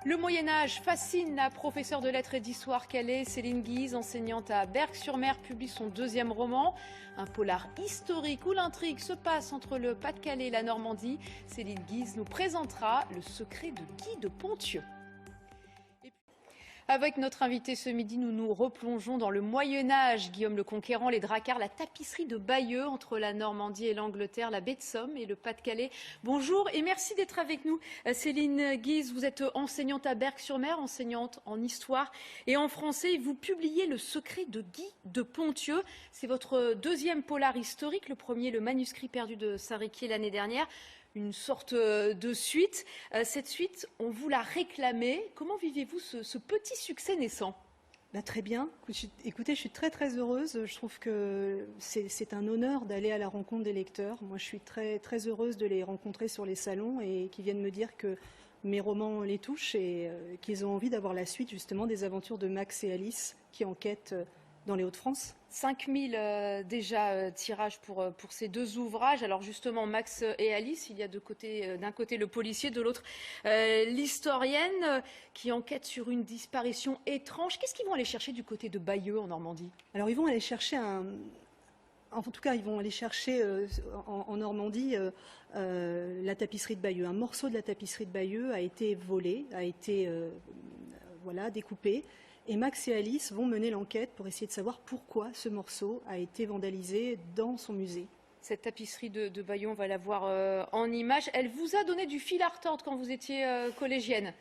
Le Moyen-Âge fascine la professeure de lettres et d'histoire qu'elle est. Céline Guise, enseignante à Berck-sur-Mer, publie son deuxième roman. Un polar historique où l'intrigue se passe entre le Pas-de-Calais et la Normandie. Céline Guise nous présentera le secret de Guy de Ponthieu. Avec notre invité ce midi, nous nous replongeons dans le Moyen-Âge. Guillaume le Conquérant, les Dracards, la tapisserie de Bayeux entre la Normandie et l'Angleterre, la baie de Somme et le Pas-de-Calais. Bonjour et merci d'être avec nous. Céline Guise, vous êtes enseignante à Berck-sur-Mer, enseignante en histoire et en français. Vous publiez Le secret de Guy de Ponthieu. C'est votre deuxième polar historique, le premier, le manuscrit perdu de Saint-Riquier l'année dernière. Une sorte de suite. Cette suite, on vous l'a réclamée. Comment vivez-vous ce petit succès naissant ? Très bien. Écoutez, je suis très heureuse. Je trouve que c'est un honneur d'aller à la rencontre des lecteurs. Moi, je suis très heureuse de les rencontrer sur les salons et qu'ils viennent me dire que mes romans les touchent et qu'ils ont envie d'avoir la suite justement des aventures de Max et Alice qui enquêtent dans les Hauts-de-France. 5000 déjà tirages pour ces deux ouvrages. Alors justement, Max et Alice, il y a d'un côté le policier, de l'autre l'historienne qui enquête sur une disparition étrange. Qu'est-ce qu'ils vont aller chercher du côté de Bayeux en Normandie ? Alors ils vont aller chercher en tout cas, ils vont aller chercher en Normandie la tapisserie de Bayeux. Un morceau de la tapisserie de Bayeux a été volé, a été découpé. Et Max et Alice vont mener l'enquête pour essayer de savoir pourquoi ce morceau a été vandalisé dans son musée. Cette tapisserie de Bayeux, on va la voir en images. Elle vous a donné du fil à retordre quand vous étiez collégienne ?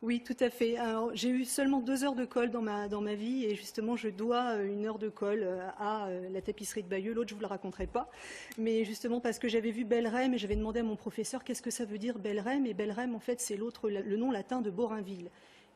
Oui, tout à fait. J'ai eu seulement 2 heures de colle dans ma vie et justement je dois 1 heure de colle à la tapisserie de Bayeux. L'autre, je ne vous le raconterai pas. Mais justement parce que j'avais vu Bellerème et j'avais demandé à mon professeur qu'est-ce que ça veut dire Bellerème. Et Bellerème, en fait, c'est le nom latin de Borainville.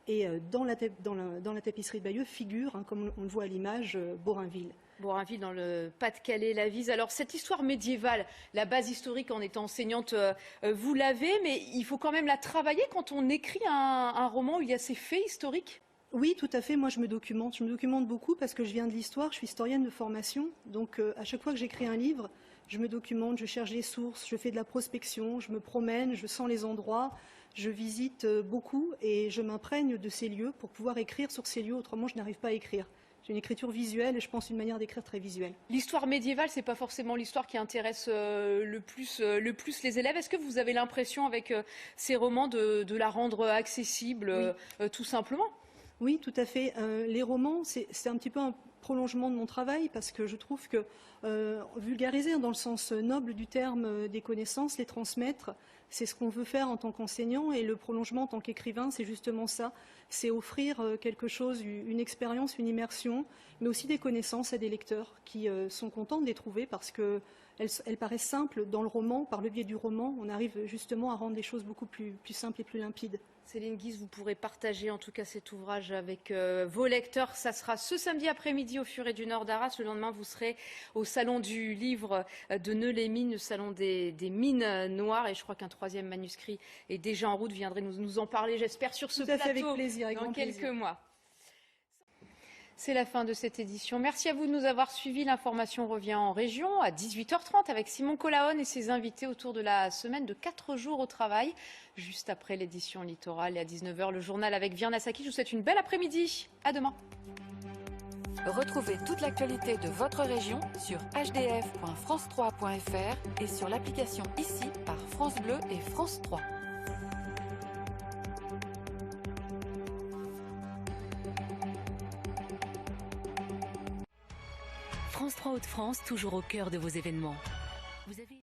Et dans la tapisserie de Bayeux figure, comme on le voit à l'image, Borainville. Borainville dans le Pas-de-Calais, la Vise. Alors cette histoire médiévale, la base historique en étant enseignante, vous l'avez, mais il faut quand même la travailler quand on écrit un roman où il y a ces faits historiques ? Oui, tout à fait. Moi, je me documente beaucoup parce que je viens de l'histoire, je suis historienne de formation. Donc à chaque fois que j'écris un livre, je me documente, je cherche des sources, je fais de la prospection, je me promène, je sens les endroits, je visite beaucoup et je m'imprègne de ces lieux pour pouvoir écrire sur ces lieux. Autrement, je n'arrive pas à écrire. J'ai une écriture visuelle et je pense une manière d'écrire très visuelle. L'histoire médiévale, c'est pas forcément l'histoire qui intéresse le plus les élèves. Est-ce que vous avez l'impression avec ces romans de la rendre accessible tout simplement ? Oui, tout à fait. Les romans, c'est un petit peu un prolongement de mon travail parce que je trouve que vulgariser dans le sens noble du terme des connaissances, les transmettre, c'est ce qu'on veut faire en tant qu'enseignant et le prolongement en tant qu'écrivain, c'est justement ça. C'est offrir quelque chose, une expérience, une immersion, mais aussi des connaissances à des lecteurs qui sont contents de les trouver parce qu'elles paraissent simples dans le roman. Par le biais du roman, on arrive justement à rendre les choses beaucoup plus simples et plus limpides. Céline Guise, vous pourrez partager en tout cas cet ouvrage avec vos lecteurs. Ça sera ce samedi après-midi au Furet du Nord d'Arras. Le lendemain, vous serez au Salon du Livre de Neux-les-Mines, le Salon des Mines Noires. Et je crois qu'un 3e manuscrit est déjà en route. Vous viendrez nous en parler, j'espère, sur ce plateau avec plaisir, avec dans quelques plaisir. mois. C'est la fin de cette édition. Merci à vous de nous avoir suivis. L'information revient en région à 18h30 avec Simon Colaone et ses invités autour de la semaine de 4 jours au travail. Juste après l'édition littorale et à 19h, le journal avec Vian Nassaki. Je vous souhaite une belle après-midi. À demain. Retrouvez toute l'actualité de votre région sur hdf.france3.fr et sur l'application Ici par France Bleu et France 3. France 3 Hauts-de-France, toujours au cœur de vos événements. Vous avez...